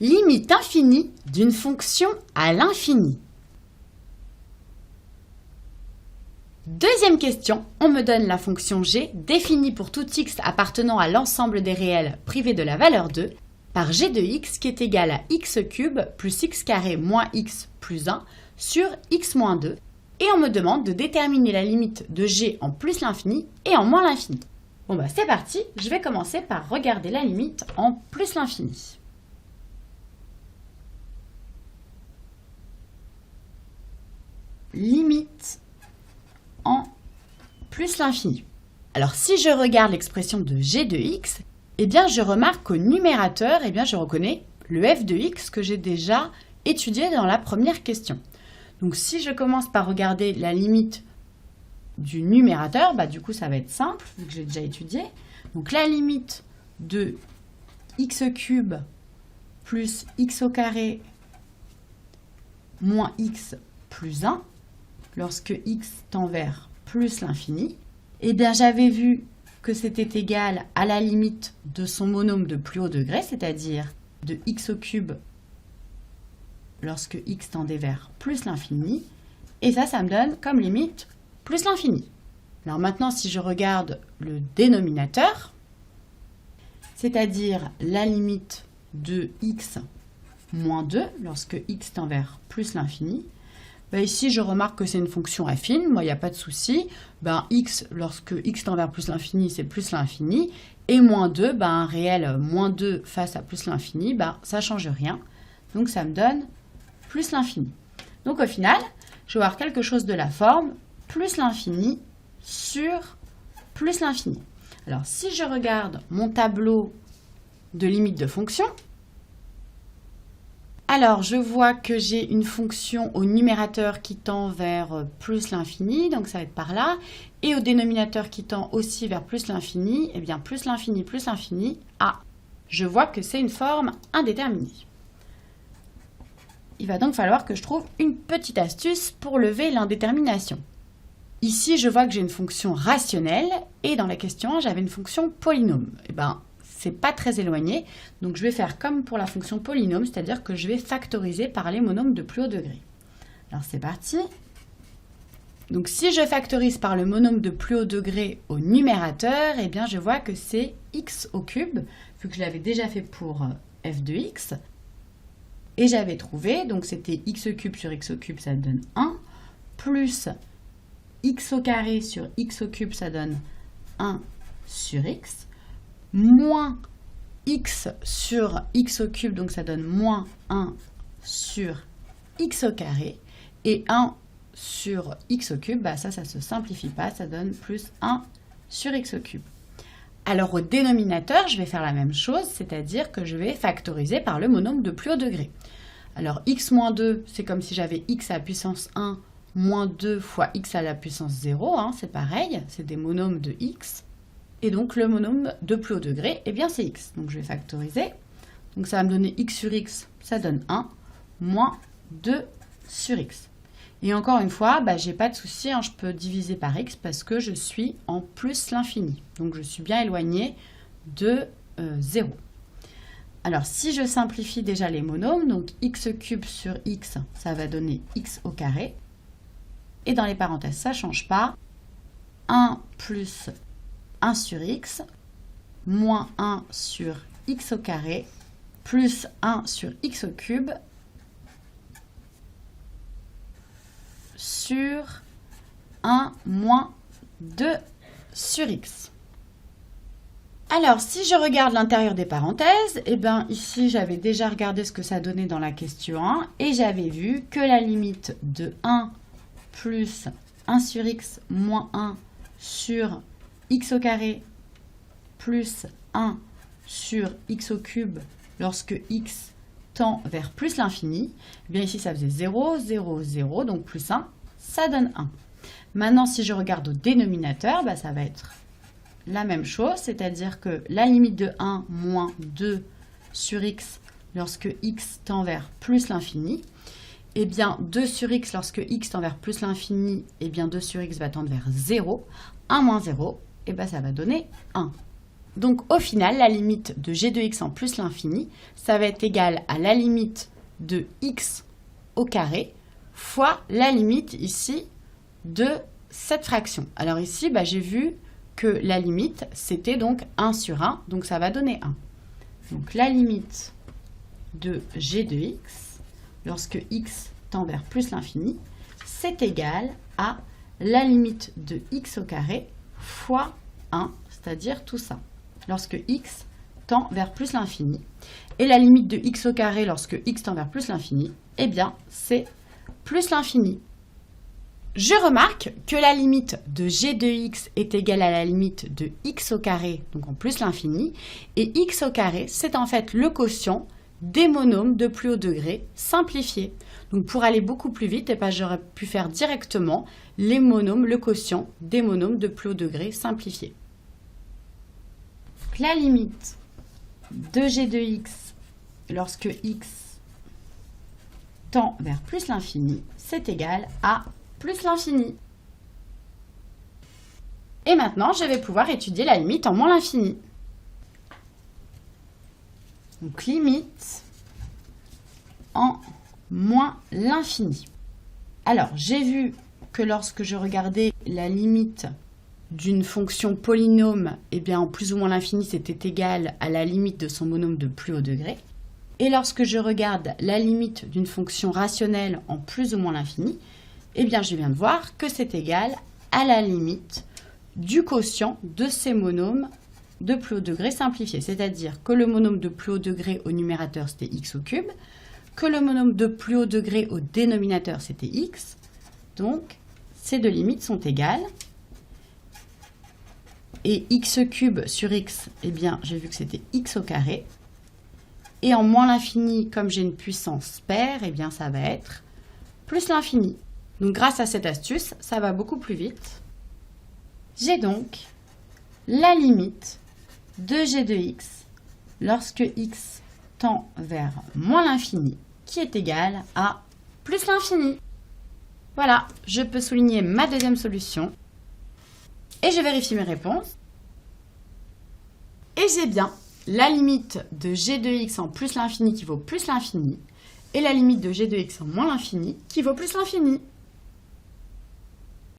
Limite infinie d'une fonction à l'infini. Deuxième question, on me donne la fonction g définie pour tout x appartenant à l'ensemble des réels privés de la valeur 2 par g de x qui est égal à x cube plus x carré moins x plus 1 sur x moins 2 et on me demande de déterminer la limite de g en plus l'infini et en moins l'infini. Bon bah c'est parti, je vais commencer par regarder la limite en plus l'infini. Limite en plus l'infini. Alors si je regarde l'expression de g de x, eh bien je remarque qu'au numérateur, eh bien je reconnais le f de x que j'ai déjà étudié dans la première question. Donc si je commence par regarder la limite du numérateur, bah du coup ça va être simple, vu que j'ai déjà étudié. Donc la limite de x cube plus x au carré moins x plus 1, lorsque x tend vers plus l'infini, eh bien j'avais vu que c'était égal à la limite de son monôme de plus haut degré, c'est-à-dire de x au cube lorsque x tendait vers plus l'infini, et ça me donne comme limite plus l'infini. Alors maintenant, si je regarde le dénominateur, c'est-à-dire la limite de x moins 2 lorsque x tend vers plus l'infini, ben ici, je remarque que c'est une fonction affine, moi, il n'y a pas de souci. Ben, x, lorsque x tend vers plus l'infini, c'est plus l'infini. Et moins 2, ben, un réel moins 2 face à plus l'infini, ben, ça ne change rien. Donc, ça me donne plus l'infini. Donc, au final, je vais avoir quelque chose de la forme plus l'infini sur plus l'infini. Alors, si je regarde mon tableau de limite de fonction, alors, je vois que j'ai une fonction au numérateur qui tend vers plus l'infini, donc ça va être par là, et au dénominateur qui tend aussi vers plus l'infini, eh bien plus l'infini, ah, je vois que c'est une forme indéterminée. Il va donc falloir que je trouve une petite astuce pour lever l'indétermination. Ici, je vois que j'ai une fonction rationnelle, et dans la question 1, j'avais une fonction polynôme. Eh bien, c'est pas très éloigné, donc je vais faire comme pour la fonction polynôme, c'est-à-dire que je vais factoriser par les monômes de plus haut degré. Alors c'est parti. Donc si je factorise par le monôme de plus haut degré au numérateur, eh bien je vois que c'est x au cube, vu que je l'avais déjà fait pour f de x. Et j'avais trouvé, donc c'était x cube sur x au cube, ça donne 1, plus x au carré sur x au cube, ça donne 1 sur x, moins x sur x au cube, donc ça donne moins 1 sur x au carré, et 1 sur x au cube, bah ça se simplifie pas, ça donne plus 1 sur x au cube. Alors au dénominateur, je vais faire la même chose, c'est-à-dire que je vais factoriser par le monôme de plus haut degré. Alors x moins 2, c'est comme si j'avais x à la puissance 1 moins 2 fois x à la puissance 0, hein, c'est pareil, c'est des monômes de x. Et donc, le monôme de plus haut degré, eh bien, c'est x. Donc, je vais factoriser. Donc, ça va me donner x sur x, ça donne 1, moins 2 sur x. Et encore une fois, bah, j'ai pas de souci, hein, je peux diviser par x parce que je suis en plus l'infini. Donc, je suis bien éloignée de 0. Alors, si je simplifie déjà les monômes, donc x cube sur x, ça va donner x au carré. Et dans les parenthèses, ça ne change pas. 1 plus 1 sur x, moins 1 sur x au carré, plus 1 sur x au cube, sur 1 moins 2 sur x. Alors, si je regarde l'intérieur des parenthèses, eh bien, ici, j'avais déjà regardé ce que ça donnait dans la question 1, et j'avais vu que la limite de 1 plus 1 sur x moins 1 sur x au carré plus 1 sur x au cube lorsque x tend vers plus l'infini, eh bien ici ça faisait 0, 0, 0, donc plus 1, ça donne 1. Maintenant, si je regarde au dénominateur, bah, ça va être la même chose, c'est-à-dire que la limite de 1 moins 2 sur x lorsque x tend vers plus l'infini, eh bien 2 sur x lorsque x tend vers plus l'infini, eh bien 2 sur x va tendre vers 0, 1 moins 0, et bien ça va donner 1. Donc au final, la limite de g de x en plus l'infini, ça va être égal à la limite de x au carré fois la limite ici de cette fraction. Alors ici, j'ai vu que la limite, c'était donc 1 sur 1, donc ça va donner 1. Donc la limite de g de x, lorsque x tend vers plus l'infini, c'est égal à la limite de x au carré fois 1, c'est-à-dire tout ça, lorsque x tend vers plus l'infini. Et la limite de x au carré lorsque x tend vers plus l'infini, eh bien, c'est plus l'infini. Je remarque que la limite de g de x est égale à la limite de x au carré, donc en plus l'infini, et x au carré, c'est en fait le quotient des monômes de plus haut degré simplifiés. Donc pour aller beaucoup plus vite, j'aurais pu faire directement les monômes, le quotient des monômes de plus haut degré simplifiés. Donc la limite de g de x lorsque x tend vers plus l'infini, c'est égal à plus l'infini. Et maintenant, je vais pouvoir étudier la limite en moins l'infini. Donc limite en moins l'infini. Alors, j'ai vu que lorsque je regardais la limite d'une fonction polynôme, en plus ou moins l'infini, c'était égal à la limite de son monôme de plus haut degré. Et lorsque je regarde la limite d'une fonction rationnelle en plus ou moins l'infini, je viens de voir que c'est égal à la limite du quotient de ces monômes de plus haut degré simplifiés. C'est-à-dire que le monôme de plus haut degré au numérateur, c'était x au cube, que le monôme de plus haut degré au dénominateur, c'était x. Donc, ces deux limites sont égales. Et x cube sur x, j'ai vu que c'était x au carré. Et en moins l'infini, comme j'ai une puissance paire, ça va être plus l'infini. Donc grâce à cette astuce, ça va beaucoup plus vite. J'ai donc la limite de g de x lorsque x tend vers moins l'infini, qui est égale à plus l'infini. Voilà, je peux souligner ma deuxième solution. Et je vérifie mes réponses. Et j'ai bien la limite de g de x en plus l'infini qui vaut plus l'infini, et la limite de g de x en moins l'infini qui vaut plus l'infini.